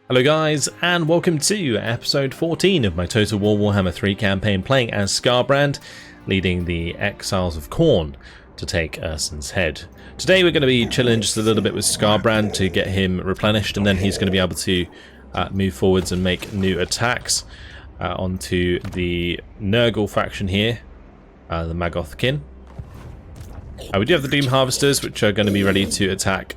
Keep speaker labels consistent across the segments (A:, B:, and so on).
A: Hello guys, and welcome to episode 14 of my Total War Warhammer 3 campaign, playing as Skarbrand, leading the Exiles of Khorne to take Ursun's head. Today we're going to be chilling just a little bit with Skarbrand to get him replenished, and then he's going to be able to move forwards and make new attacks onto the Nurgle faction here, the Magothkin. We do have the Doom Harvesters, which are going to be ready to attack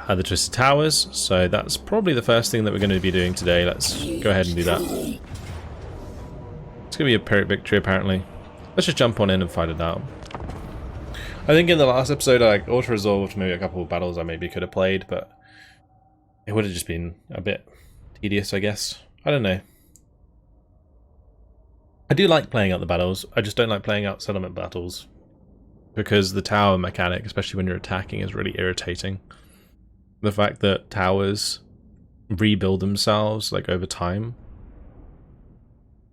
A: the Twisted Towers, so that's probably the first thing that we're going to be doing today. Let's go ahead and do that. It's going to be a Pyrrhic victory, apparently. Let's just jump on in and fight it out. I think in the last episode I auto-resolved maybe a couple of battles I maybe could have played, but it would have just been a bit tedious, I guess. I don't know. I do like playing out the battles, I just don't like playing out settlement battles, because the tower mechanic, especially when you're attacking, is really irritating. The fact that towers rebuild themselves like over time.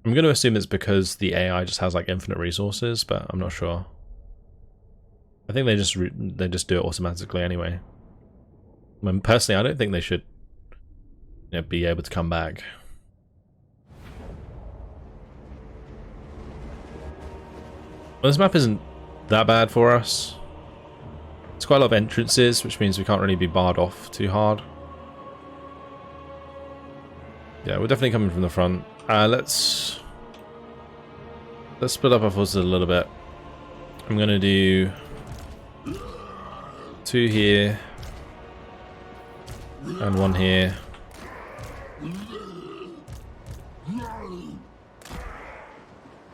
A: I'm going to assume it's because the AI just has like infinite resources, but I'm not sure. I think they just do it automatically anyway. I mean, personally, I don't think they should, be able to come back. Well, this map isn't that bad for us. It's quite a lot of entrances, which means we can't really be barred off too hard. Yeah, we're definitely coming from the front. Let's split up our forces a little bit. I'm gonna do 2 here and 1 here.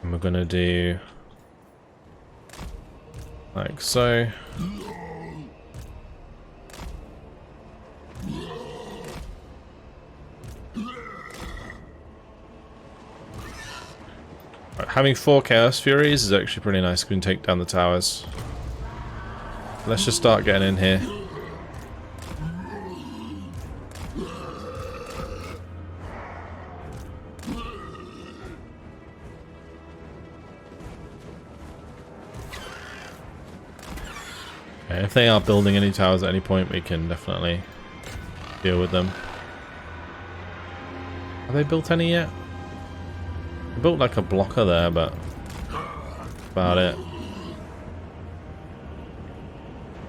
A: And we're gonna do like so. Having 4 Chaos Furies is actually pretty nice. We can take down the towers. Let's just start getting in here. Okay, if they are building any towers at any point, we can definitely deal with them. Have they built any yet? I built like a blocker there, but that's about it.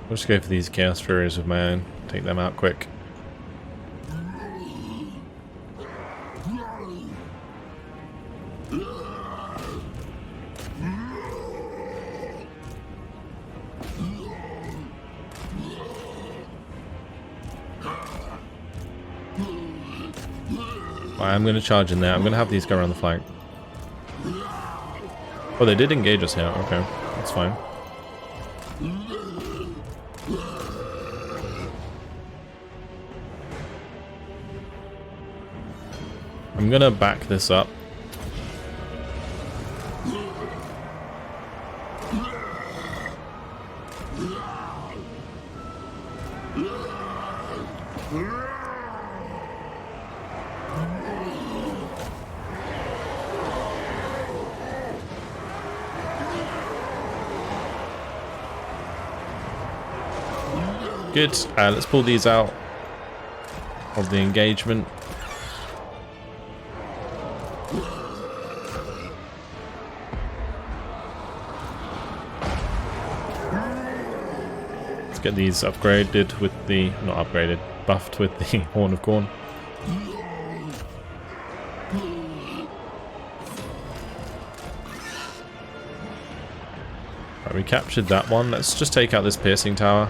A: I'll just go for these Chaos Furies of my own, take them out quick. I'm going to charge in there. I'm going to have these go around the flank. Oh, they did engage us here. Okay, that's fine. I'm gonna back this up. Good. Let's pull these out of the engagement. Let's get these upgraded with the... not upgraded, buffed with the Horn of Khorne. Right, we captured that one. Let's just take out this piercing tower.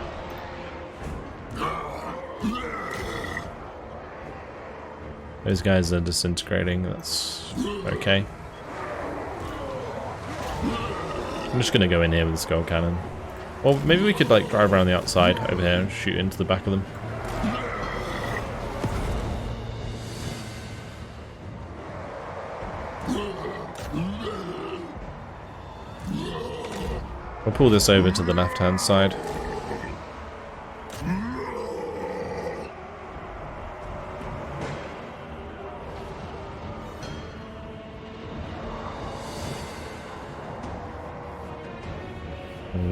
A: Those guys are disintegrating, that's okay. I'm just gonna go in here with the skull cannon. Or maybe we could like drive around the outside over here and shoot into the back of them. We'll pull this over to the left hand side.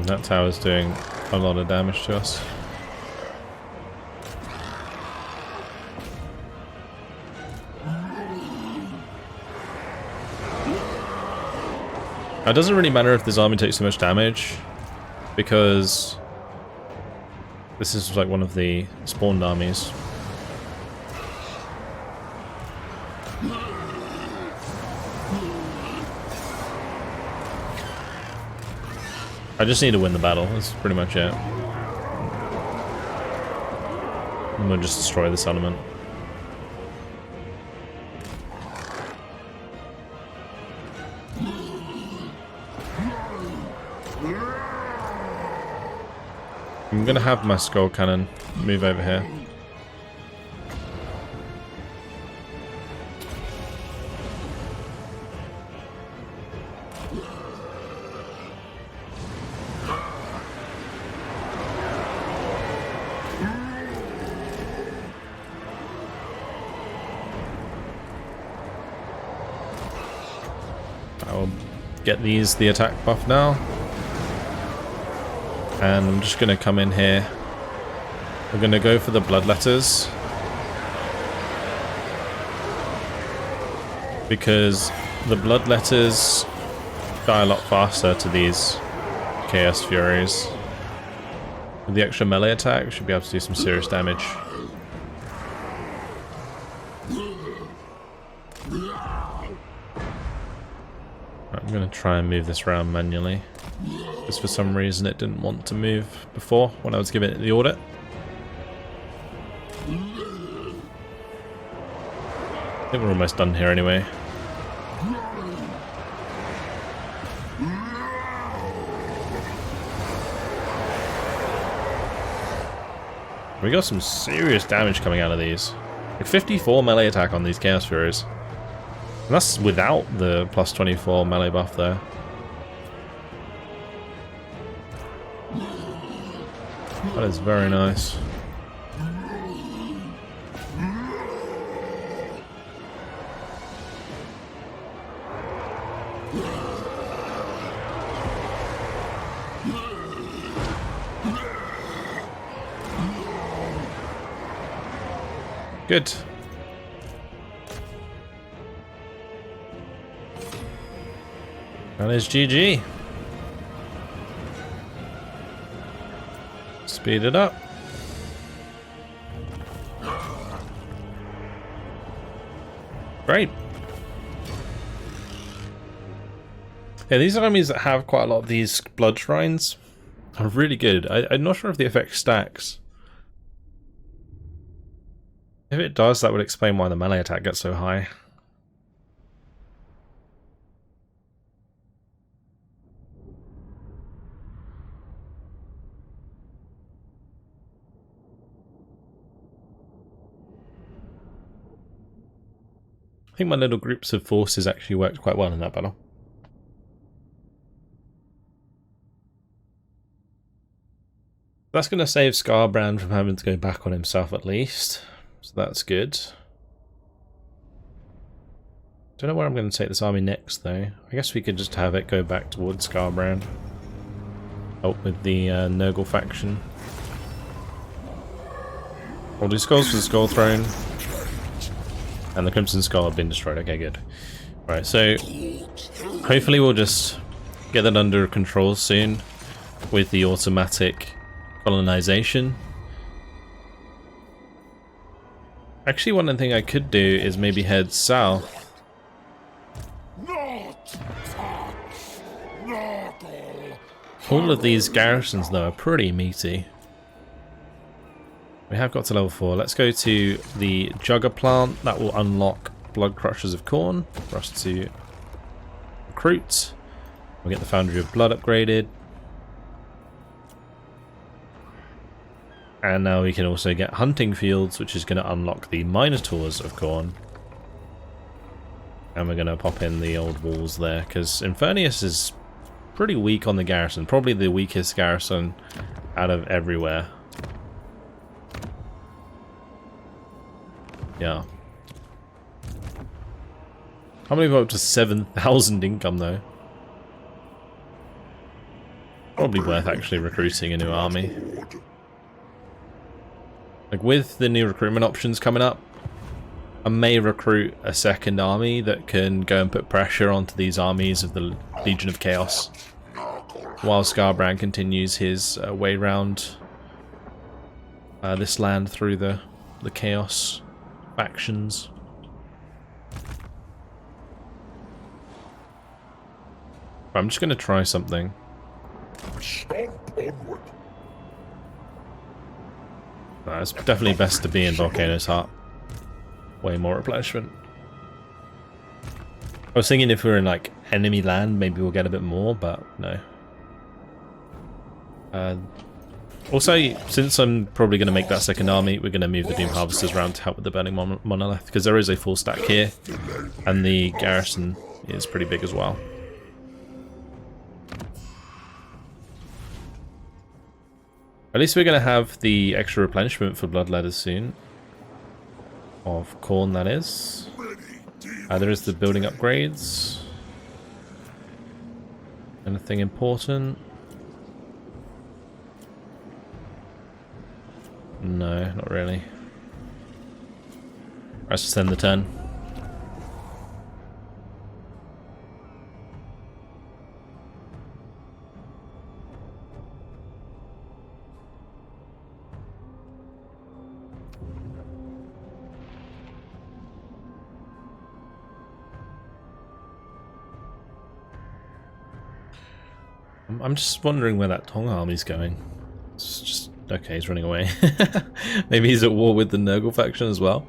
A: That tower's doing a lot of damage to us. It doesn't really matter if this army takes so much damage, because this is like one of the spawned armies. I just need to win the battle, that's pretty much it. And we'll just destroy the settlement. I'm gonna have my skull cannon move over here. I'll get these the attack buff now. And I'm just going to come in here. We're going to go for the bloodletters, because the bloodletters die a lot faster to these Chaos Furies. With the extra melee attack, we should be able to do some serious damage. I'm going to try and move this around manually, because for some reason it didn't want to move before when I was giving it the order. I think we're almost done here anyway. We got some serious damage coming out of these. Like 54 melee attack on these Chaos Furies. And that's without the plus 24 melee buff there. That is very nice. Good. That is GG. Speed it up. Great. Yeah, these armies that have quite a lot of these blood shrines are really good. I'm not sure if the effect stacks. If it does, that would explain why the melee attack gets so high. I think my little groups of forces actually worked quite well in that battle. That's going to save Skarbrand from having to go back on himself at least. So that's good. Don't know where I'm going to take this army next though. I guess we could just have it go back towards Skarbrand. Help with the Nurgle faction. We'll do skulls for the Skull Throne. And the Crimson Skull have been destroyed. Okay, good. Alright, so hopefully we'll just get that under control soon with the automatic colonization. Actually, one thing I could do is maybe head south. All of these garrisons, though, are pretty meaty. We have got to level 4. Let's go to the Jugger plant. That will unlock Blood Crushers of Khorne for us to recruit. We'll get the Foundry of Blood upgraded. And now we can also get Hunting Fields, which is going to unlock the Minotaurs of Khorne. And we're going to pop in the old walls there, because Infernius is pretty weak on the garrison. Probably the weakest garrison out of everywhere. Yeah. How many go up to 7,000 income though? Probably worth actually recruiting a new army. Like with the new recruitment options coming up, I may recruit a second army that can go and put pressure onto these armies of the Legion of Chaos, while Skarbrand continues his way round this land through the Chaos factions. I'm just going to try something. It's definitely best to be in Volcano's Heart. Way more replenishment. I was thinking if we were in like enemy land, maybe we'll get a bit more, but no. Also, since I'm probably going to make that second army, we're going to move the Doom Harvesters around to help with the Burning Monolith, because there is a full stack here, and the garrison is pretty big as well. At least we're going to have the extra replenishment for Bloodletters soon. Of Khorne, that is. There is the building upgrades. Anything important? No, not really. Let's just end the turn. I'm just wondering where that Tong army's going. It's just... okay, he's running away. Maybe he's at war with the Nurgle faction as well.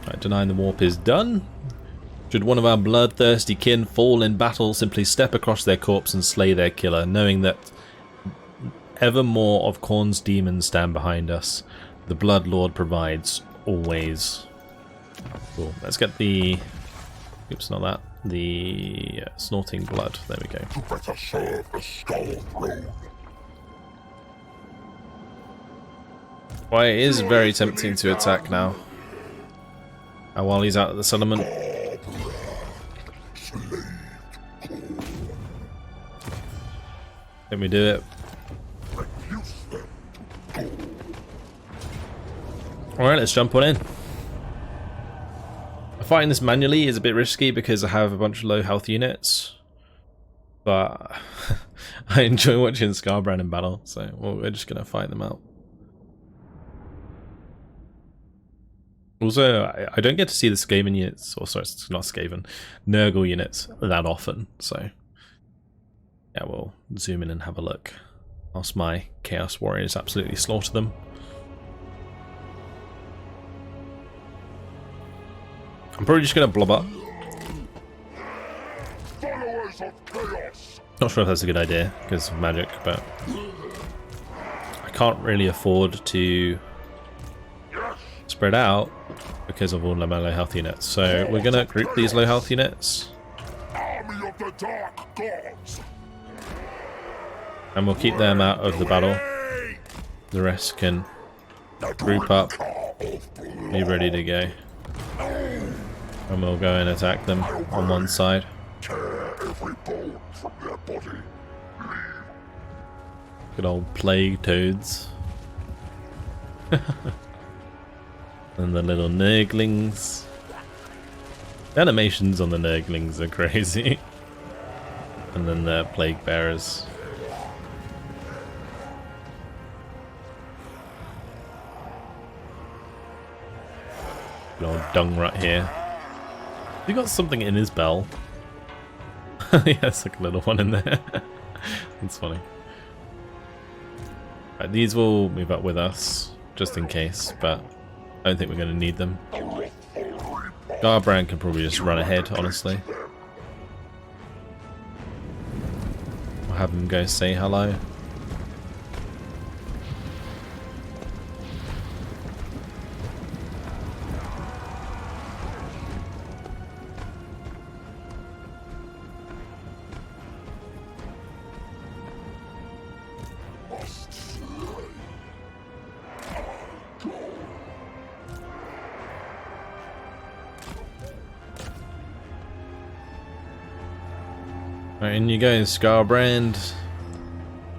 A: Right, denying the warp is done. Should one of our bloodthirsty kin fall in battle, simply step across their corpse and slay their killer, knowing that ever more of Khorne's demons stand behind us. The Blood Lord provides, always. Cool, let's get the... oops, not that. The Snorting Blood. There we go.
B: You better serve the Skarbrand.
A: Well, it is very tempting to attack now. While he's out of the settlement. Let me do it. Alright, let's jump on in. Fighting this manually is a bit risky because I have a bunch of low health units, but I enjoy watching Skarbrand in battle, so we're just going to fight them out. Also, I don't get to see the Skaven units, or sorry, it's not Skaven, Nurgle units that often, so yeah, we'll zoom in and have a look. Whilst my Chaos Warriors absolutely slaughter them. I'm probably just going to blob up. Not sure if that's a good idea because of magic, but I can't really afford to spread out because of all my low health units. So we're going to group these low health units.
B: Army of the Dark Gods.
A: And we'll keep them out of the battle. The rest can group up, be ready to go. And we'll go and attack them on one side.
B: Tear every bone from their body.
A: Good old plague toads. And the little Nurglings. The animations on the Nurglings are crazy. And then the plague bearers. Good old dung rat here. He got something in his bell. Yeah, it's like a little one in there. That's funny. Right, these will move up with us, just in case, but I don't think we're going to need them. Skarbrand can probably just run ahead, honestly. I'll have him go say hello. Right, in you go, Skarbrand.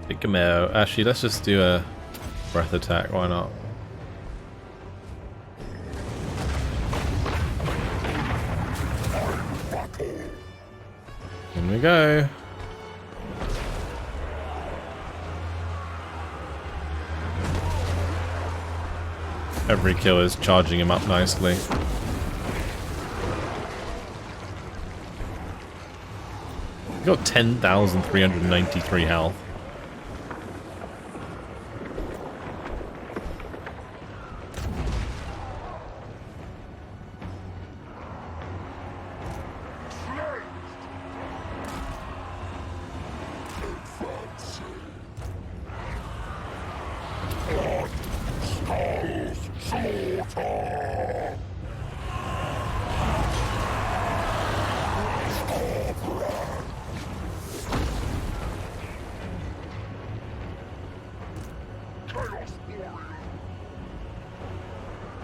A: Pick him out. Actually, let's just do a Breath attack, why not? In we go. Every kill is charging him up nicely. He's got 10,393 health.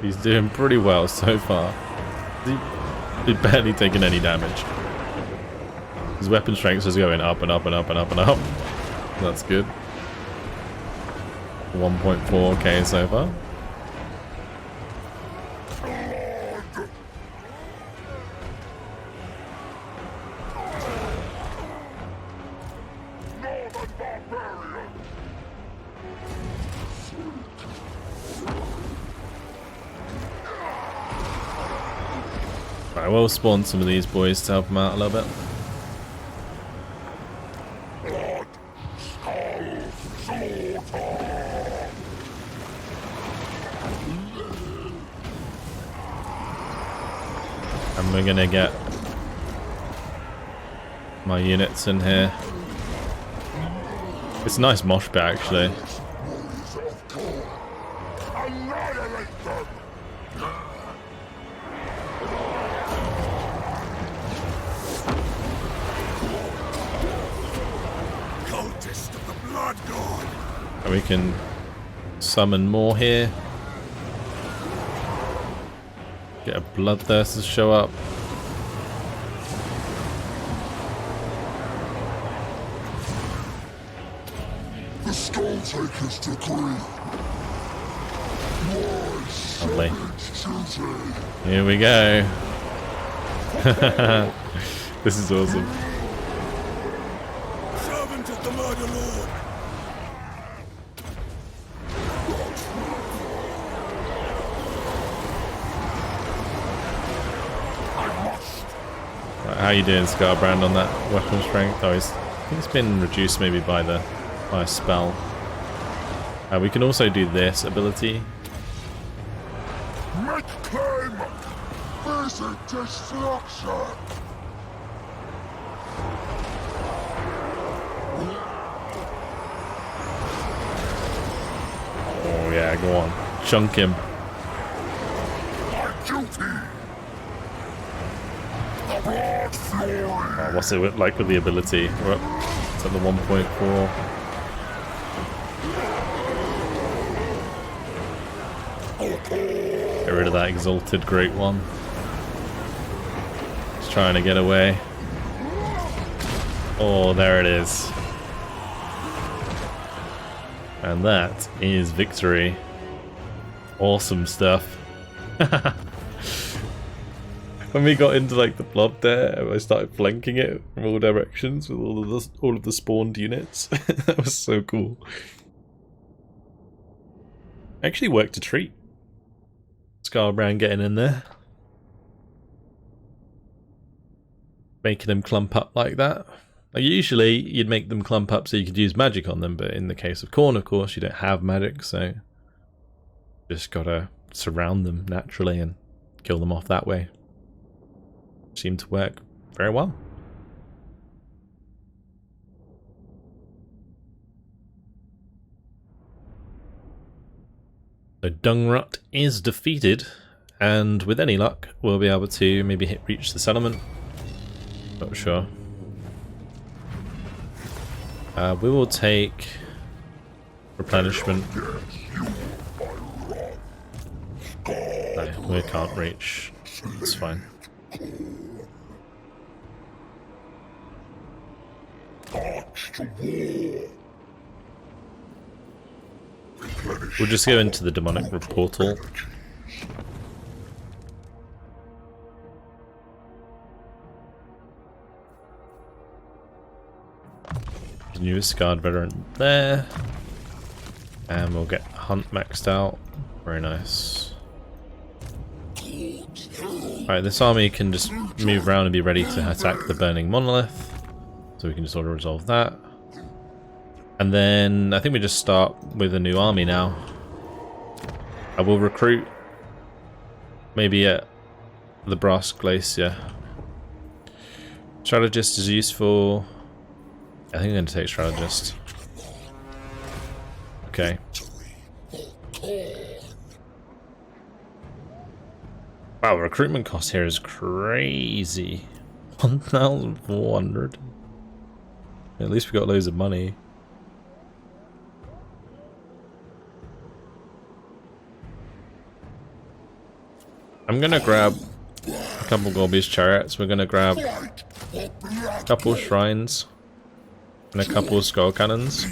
A: He's doing pretty well so far. He's barely taking any damage. His weapon strength is going up and up and up and up and up. That's good. 1.4k so far. I will spawn some of these boys to help them out a little bit. And we're gonna get my units in here. It's a nice mosh pit actually. And we can summon more here. Get a bloodthirster to show up.
B: The Skulltaker's decree.
A: Lovely. Here we go. This is awesome.
B: Servant of the Murder Lord.
A: Right, how you doing, Skarbrand, on that weapon strength? Oh, I think it's been reduced maybe by a spell. We can also do this ability.
B: Make claim! Visit destruction!
A: Oh yeah, go on. Chunk him.
B: My duty! Blood fury!
A: Oh, what's it like with the ability? We're up to the 1.4. Get rid of that exalted great one. Just trying to get away. Oh, there it is. And that is victory. Awesome stuff. When we got into like the blob there, I started flanking it from all directions with all of the spawned units. That was so cool. Actually worked a treat. Skarbrand getting in there. Making them clump up like that. Like usually you'd make them clump up so you could use magic on them, but in the case of Khorne, of course, you don't have magic, so just gotta surround them naturally and kill them off that way. Seemed to work very well. The Dungrut is defeated, and with any luck, we'll be able to maybe reach the settlement. Not sure. We will take replenishment. No, we can't reach. It's fine.
B: March to war. Replenish
A: We'll just go into the demonic portal. Newest scarred veteran there. And we'll get Hunt maxed out. Very nice. Alright, this army can just move around and be ready to attack the burning monolith. So we can just auto-resolve that. And then I think we just start with a new army now. I will recruit maybe at the Brass Glacier. Strategist is useful. I think I'm going to take Strategist. Okay. Wow, recruitment cost here is crazy. 1,400. At least we got loads of money. I'm gonna grab a couple Golby's chariots. We're gonna grab a couple shrines and a couple skull cannons.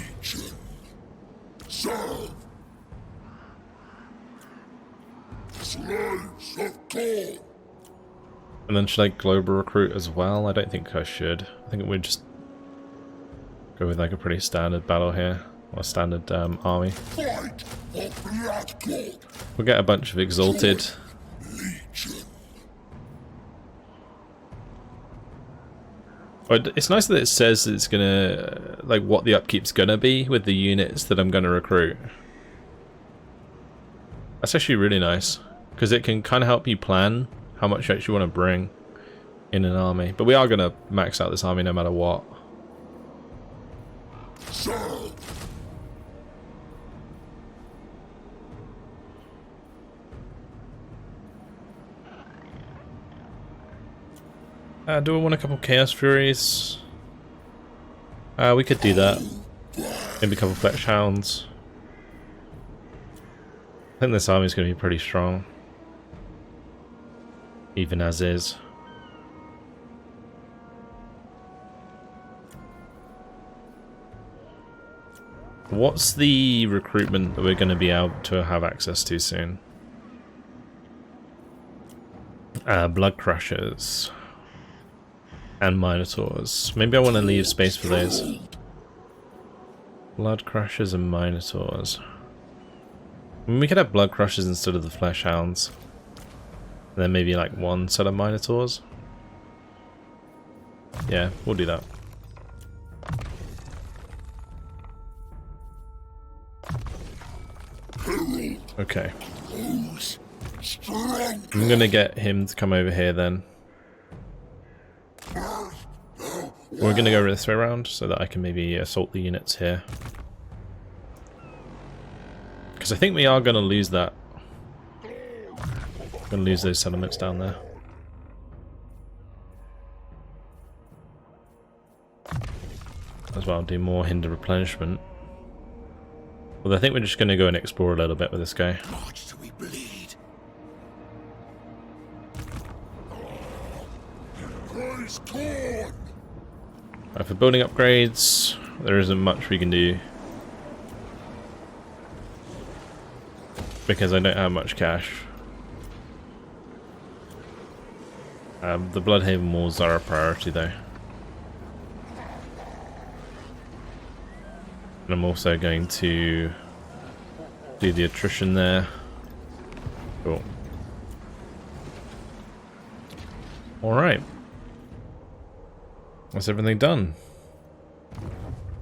A: And then should I global recruit as well? I don't think I should. I think we'd just go with like a pretty standard battle here. Or a standard army. We'll get a bunch of exalted. But it's nice that it says it's gonna, like, what the upkeep's gonna be with the units that I'm gonna recruit. That's actually really nice, because it can kind of help you plan how much you actually want to bring in an army. But we are gonna max out this army no matter what. Do I want a couple Chaos Furies? We could do that. Maybe a couple Fletch Hounds. I think this army is going to be pretty strong. Even as is. What's the recruitment that we're going to be able to have access to soon? Blood Crushers. And Minotaurs. Maybe I want to leave space for those. Blood Crushers and Minotaurs. I mean, we could have Blood Crushers instead of the Flesh Hounds. And then maybe like one set of Minotaurs. Yeah, we'll do that. Okay. I'm gonna get him to come over here then. We're going to go this way around so that I can maybe assault the units here. Because I think we are going to lose that. Going to lose those settlements down there. As well, do more hinder replenishment. Well, I think we're just going to go and explore a little bit with this guy. For building upgrades, there isn't much we can do because I don't have much cash. The Bloodhaven walls are a priority though. And I'm also going to do the attrition there. Cool. Alright. That's everything done.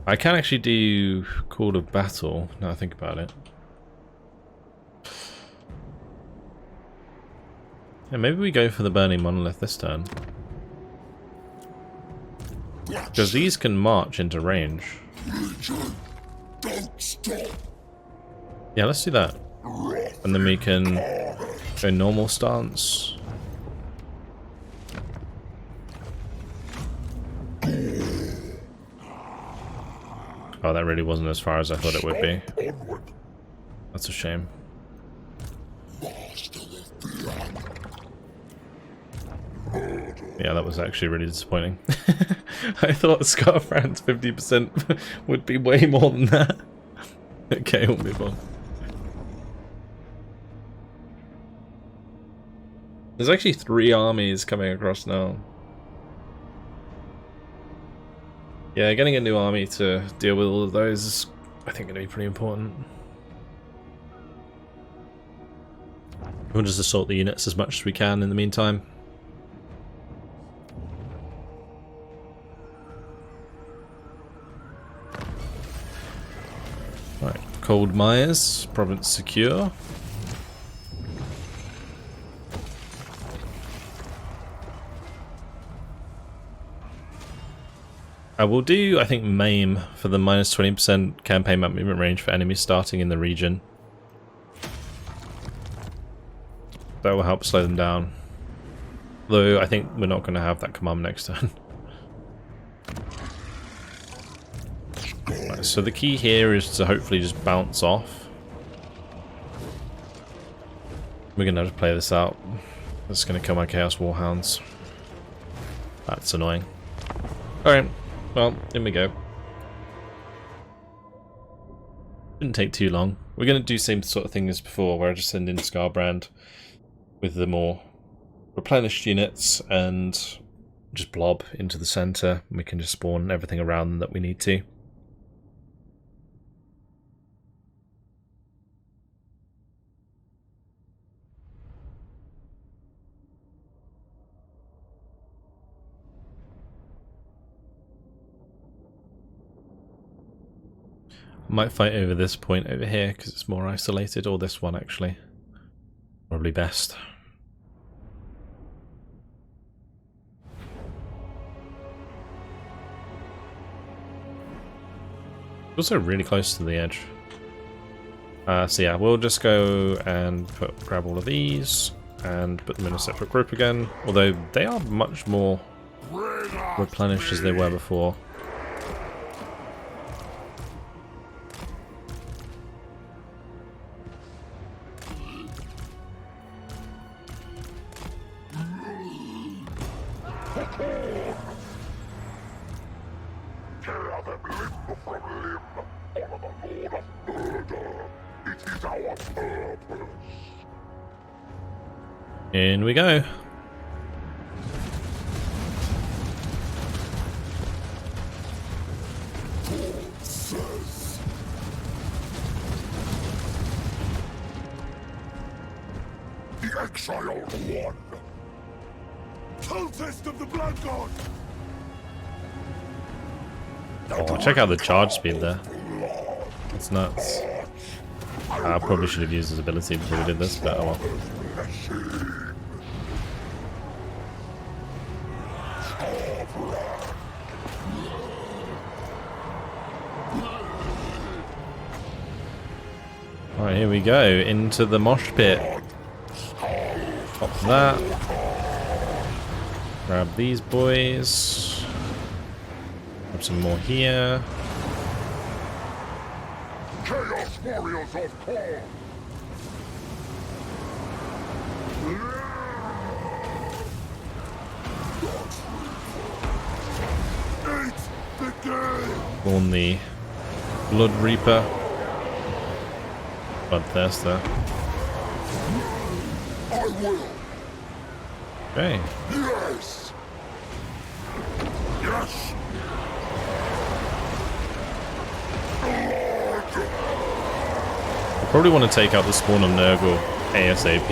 A: I can actually do Call of Battle, now I think about it. Yeah, maybe we go for the Burning Monolith this turn. Because these can march into range. Yeah, let's do that. And then we can go normal stance. Oh, that really wasn't as far as I thought it would be. That's a shame. Yeah, that was actually really disappointing. I thought Skarbrand's 50% would be way more than that. Okay, we'll move on. There's actually 3 armies coming across now. Yeah, getting a new army to deal with all of those is, I think, going to be pretty important. We'll just assault the units as much as we can in the meantime. Right, Cold Myers, province secure. I will do, I think, Maim for the minus 20% campaign map movement range for enemies starting in the region. That will help slow them down. Though I think we're not going to have that command next turn. Right, so the key here is to hopefully just bounce off. We're going to have to play this out. That's going to kill my Chaos Warhounds. That's annoying. Alright, well, in we go. Didn't take too long. We're going to do the same sort of thing as before, where I just send in Skarbrand with the more replenished units and just blob into the center, and we can just spawn everything around them that we need to. Might fight over this point over here because it's more isolated, or this one actually. Probably best. Also really close to the edge. So yeah, we'll just go and grab all of these and put them in a separate group again. Although they are much more replenished as they were before. In we go.
B: The Exiled One. Cultist of the Blood God.
A: Oh, check out the charge speed there. That's nuts. I probably should have used his ability before we did this, but oh well. Alright, here we go. Into the mosh pit. Pop that. Grab these boys. Grab some more here.
B: Chaos Warriors of Khorne. It's the game.
A: Spawn the Blood Reaper. Bloodthirster.
B: I will.
A: Okay.
B: Yes. Yes.
A: Probably want to take out the spawn of Nurgle ASAP,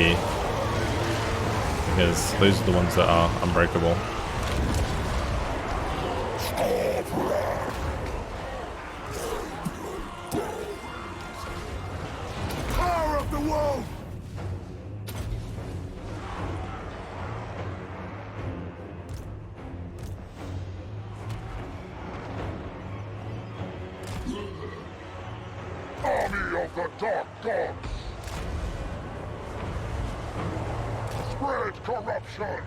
A: because those are the ones that are unbreakable.
B: Power of the wolf. Army of the Dark Gods! Spread corruption!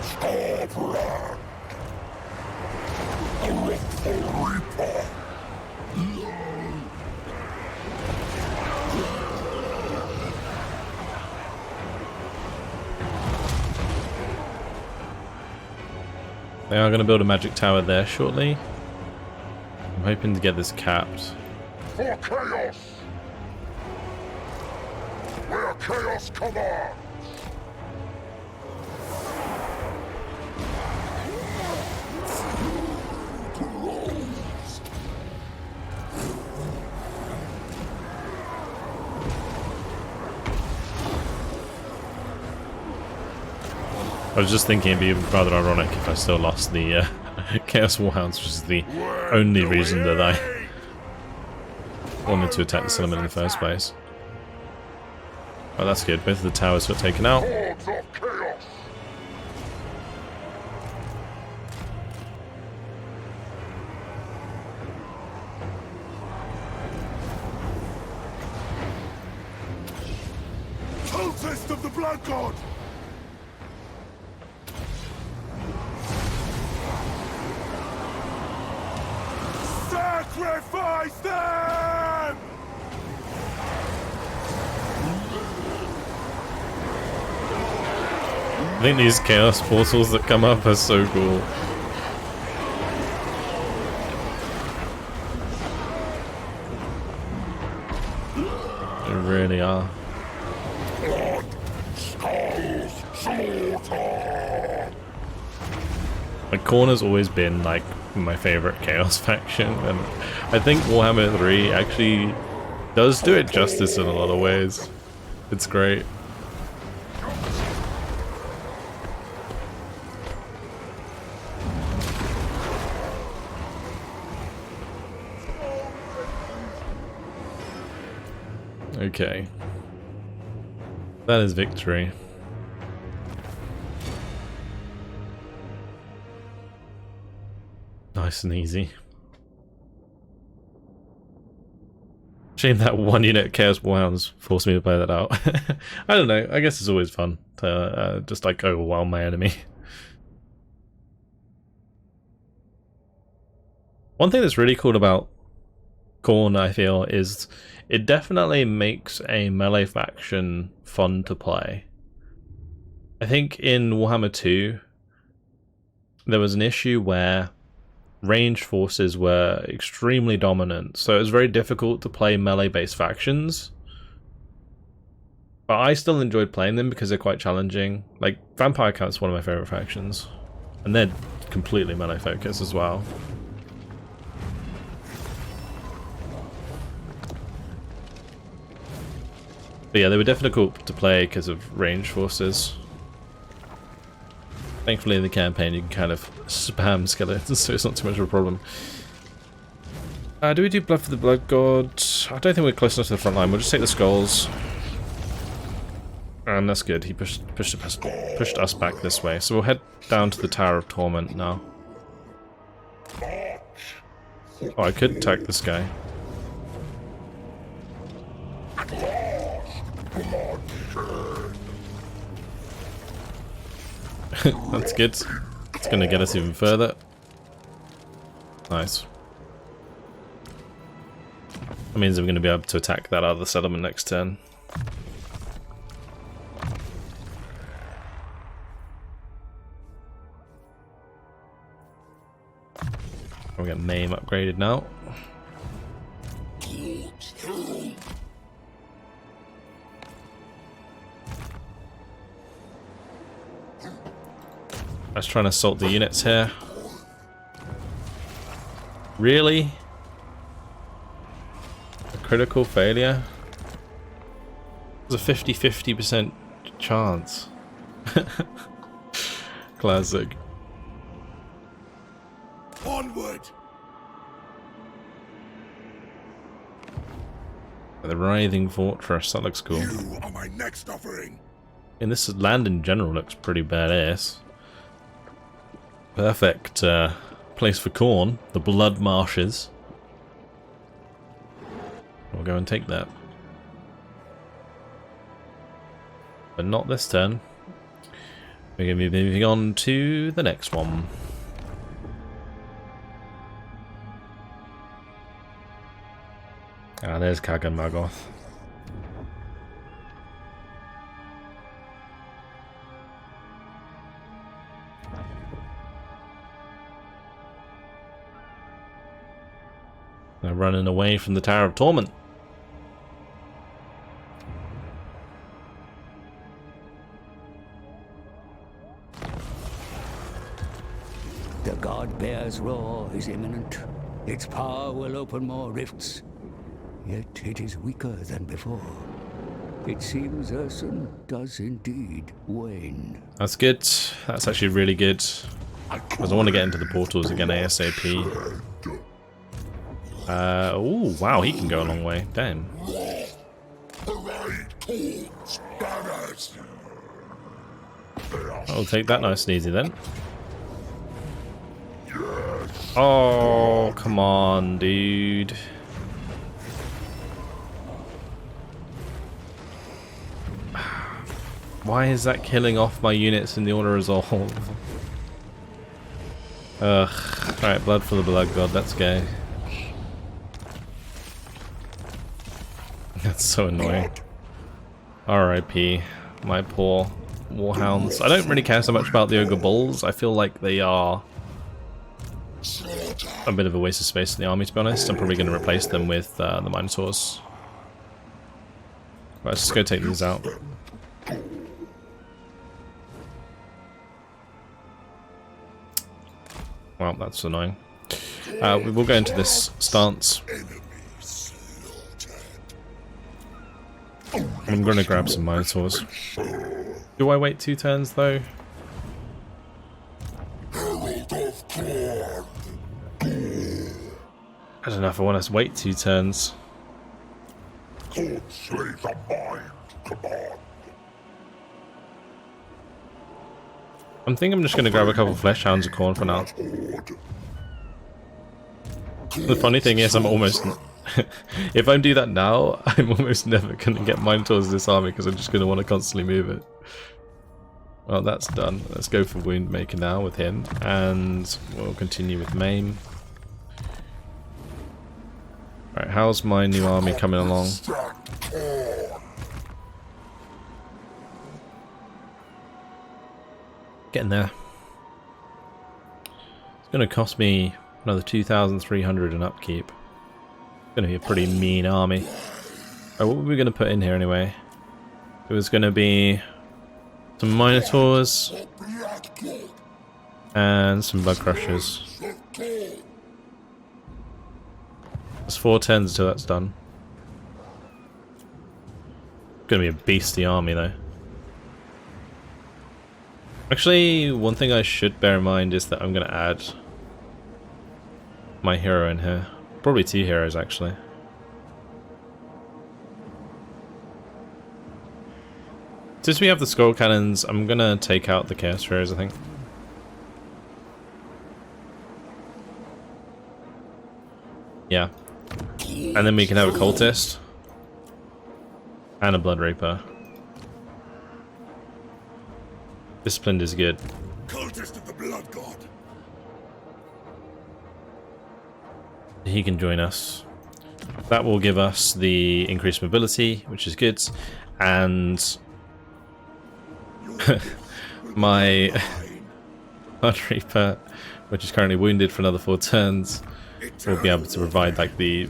B: Skarbrand! A wrathful reaper!
A: They are going to build a magic tower there shortly. I'm hoping to get this capped.
B: For chaos! Where chaos commands!
A: I was just thinking it'd be rather ironic if I still lost the Chaos Warhounds, which is the only reason that I wanted to attack the settlement in the first place. Oh, that's good. Both of the towers got taken out.
B: Hordes of chaos! Cultist of the Blood God! Sacrifice them!
A: I think these chaos portals that come up are so cool. They really are.
B: Blood, skulls, slaughter!
A: Like, Khorne has always been like my favorite chaos faction, and I think Warhammer 3 actually does do it justice in a lot of ways. It's great. Okay. That is victory. Nice and easy. Shame that one unit Chaos Warhounds forced me to play that out. I don't know, I guess it's always fun to just like overwhelm my enemy. One thing that's really cool about Khorne, I feel, is it definitely makes a melee faction fun to play. I think in Warhammer 2 there was an issue where ranged forces were extremely dominant, so it was very difficult to play melee-based factions. But I still enjoyed playing them because they're quite challenging. Like, Vampire Count's one of my favourite factions, and they're completely melee-focused as well. But yeah, they were difficult to play because of ranged forces. Thankfully in the campaign you can kind of spam skeletons, so it's not too much of a problem. Do we do Blood for the Blood God? I don't think we're close enough to the front line. We'll just take the skulls. And that's good. He pushed us back this way. So we'll head down to the Tower of Torment now. Oh, I could attack this guy. That's good. It's going to get us even further. Nice. That means we're going to be able to attack that other settlement next turn. We get Maim upgraded now. Let's try and assault the units here. Really? A critical failure? There's a 50-50% chance. Classic.
B: Onward!
A: The Writhing Fortress, that looks cool.
B: You are my next offering.
A: And this land in general looks pretty badass. Perfect place for Khorne, the Blood Marshes. We'll go and take that. But not this turn. We're going to be moving on to the next one. Ah, there's Kagan Magoth. They're running away from the Tower of Torment.
C: bear's roar is imminent. Its power will open more rifts. Yet it is weaker than before. It seems Ursun does indeed wane.
A: That's good. That's actually really good. Because I want to get into the portals again ASAP. Oh, wow, he can go a long way. Damn. I'll take that nice and easy then. Oh, come on, dude. Why is that killing off my units in the order resolve? Ugh. Alright, blood for the blood god, let's go. That's so annoying. RIP, my poor warhounds. I don't really care so much about the ogre bulls. I feel like they are a bit of a waste of space in the army, to be honest. I'm probably going to replace them with the minotaurs. Right, let's just go take these out. Well, that's annoying. We will go into this stance. I'm going to grab some minotaurs. Do I wait 2 turns though? I don't know if I want to wait 2 turns. I think I'm just going to grab a couple of flesh hounds of Khorne for now. The funny thing is, I'm almost... if I do that now, I'm almost never going to get minotaurs in this army because I'm just going to want to constantly move it. Well, that's done. Let's go for wound maker now with him, and we'll continue with maim. Alright, how's my new army coming along? Getting there. It's going to cost me another 2,300 in upkeep. It's going to be a pretty mean army. Oh, what were we going to put in here anyway? It was going to be some minotaurs and some bug crushers. There's 4 turns until that's done. It's going to be a beastly army though. Actually, one thing I should bear in mind is that I'm going to add my hero in here. Probably 2 heroes, actually. Since we have the scroll cannons, I'm going to take out the chaos heroes, I think. Yeah. And then we can have a cultist. And a blood reaper. Disciplined is good.
B: Cultist of the blood god.
A: He can join us. That will give us the increased mobility, which is good. And my blood reaper, which is currently wounded for another 4 turns, will be able to provide like the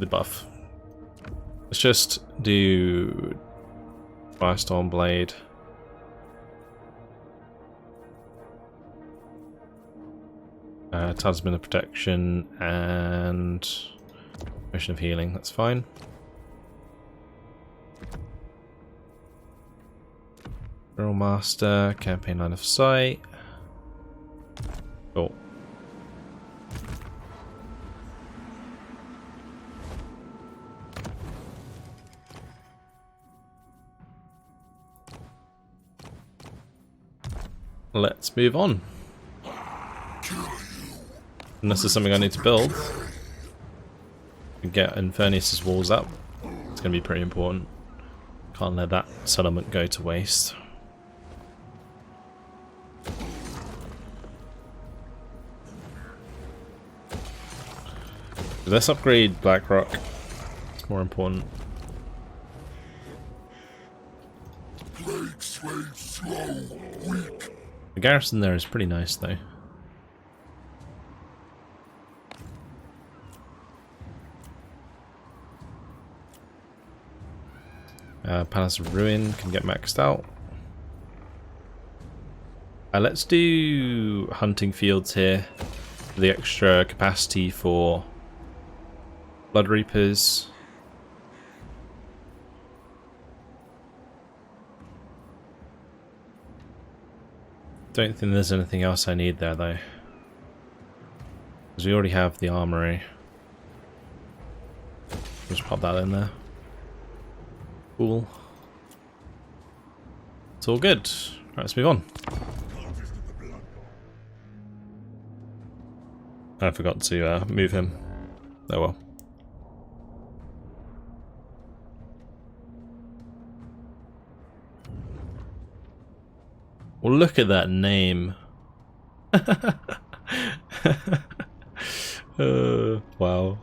A: buff. Let's just do Firestorm Blade. Talisman of Protection and Potion of Healing, that's fine. Drill Master, Campaign Line of Sight. Cool. Let's move on. Unless there's something I need to build. Get Infernus's walls up. It's going to be pretty important. Can't let that settlement go to waste. Let's upgrade Blackrock. It's more important. The garrison there is pretty nice though. Palace of Ruin can get maxed out. Let's do hunting fields here. the extra capacity for Blood Reapers. Don't think there's anything else I need there though, because we already have the armory. Just pop that in there. Cool. It's all good. Right, let's move on. I forgot to move him. Oh well. Well, look at that name. Wow.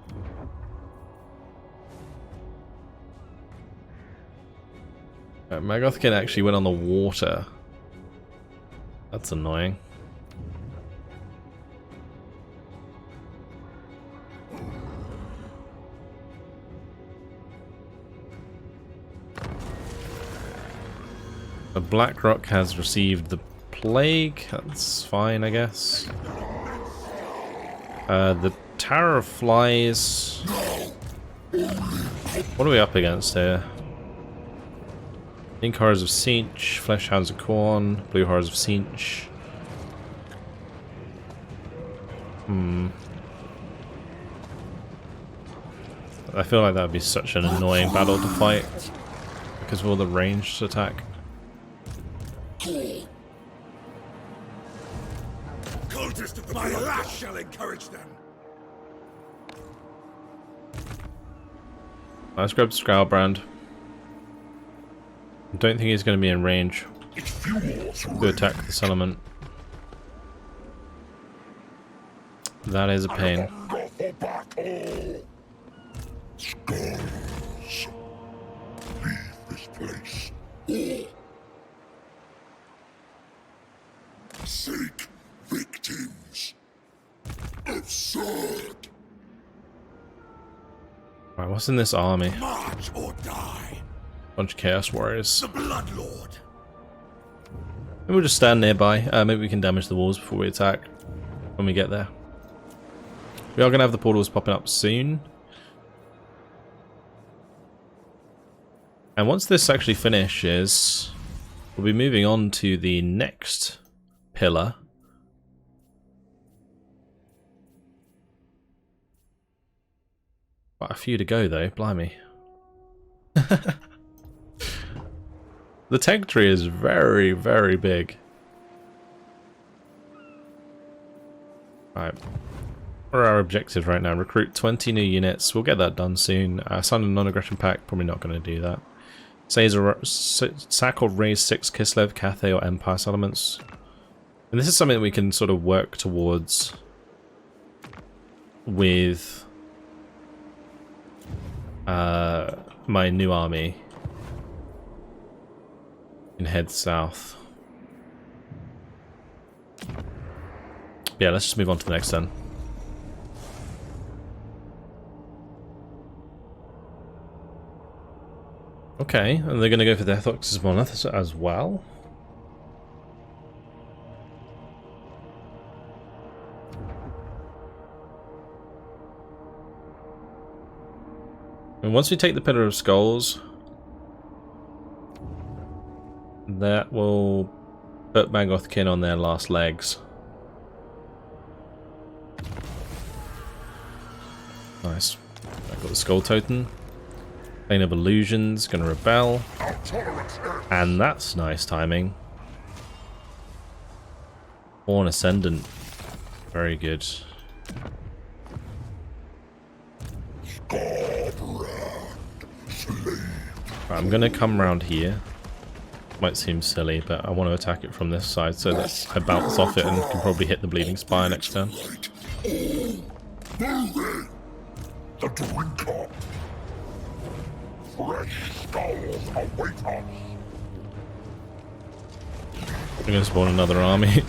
A: Maggothkin actually went on the water. That's annoying. The Blackrock has received the plague. That's fine, I guess. The Tower of Flies. What are we up against here? Pink Horrors of Siege, Flesh Hounds of Khorne, Blue Horrors of Siege. I feel like that would be such an annoying battle to fight because of all the ranged attack.
B: Cultist of the my lash shall encourage them.
A: Let's grab Skarbrand. I don't think he's going to be in range to attack the settlement. That is a pain.
B: Skulls. Leave this place. Seek victims. Absurd.
A: Right, what's in this army?
B: March or die.
A: Bunch of Chaos Warriors.
B: The Blood Lord.
A: And we'll just stand nearby. Maybe we can damage the walls before we attack when we get there. We are going to have the portals popping up soon. And once this actually finishes, we'll be moving on to the next pillar. Quite a few to go though, blimey. The tech tree is very, very big. Right. What are our objectives right now? Recruit 20 new units. We'll get that done soon. Sign a non-aggression pact. Probably not going to do that. Sack or raise 6 Kislev, Cathay or Empire settlements. And this is something that we can sort of work towards with my new army. And head south. Yeah, let's just move on to the next turn. Okay, and they're going to go for the Orthodox Monolith as well. And once we take the Pillar of Skulls, that will put Maggothkin on their last legs. Nice. I've got the Skull Totem. Plane of Illusions, gonna rebel. And that's nice timing. Born Ascendant. Very good. Right, I'm gonna come round here. Might seem silly, but I want to attack it from this side so that I bounce off it and can probably hit the Bleeding Spire next turn.
B: The drinker. Fresh skulls await us.
A: I'm gonna spawn another army.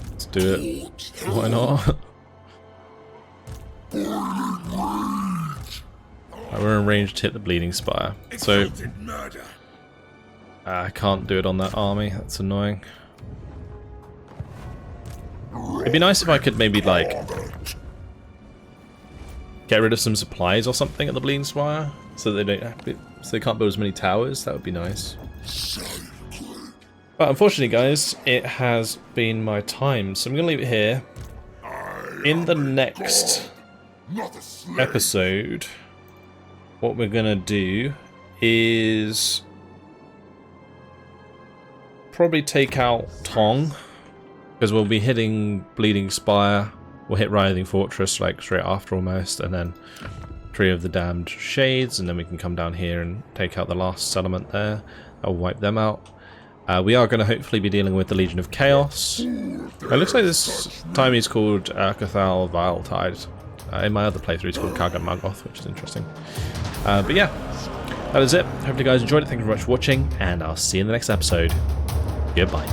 A: Let's do it. Why not? We're in range to hit the Bleeding Spire, so I can't do it on that army. That's annoying. It'd be nice if I could maybe, like, get rid of some supplies or something at the Bleeding Spire, so they don't have to so they can't build as many towers. That would be nice. But unfortunately, guys, it has been my time, so I'm going to leave it here. In the next episode, what we're going to do is probably take out Tong, because we'll be hitting Bleeding Spire. We'll hit Writhing Fortress like straight after almost, and then Tree of the Damned Shades, and then we can come down here and take out the last settlement there. I'll wipe them out. We are going to hopefully be dealing with the Legion of Chaos. It looks like this time he's called Cathal Viletide. In my other playthrough he's called Kagan Magoth, which is interesting. But yeah, that is it. Hope you guys enjoyed it. Thank you very much for watching, and I'll see you in the next episode. Goodbye.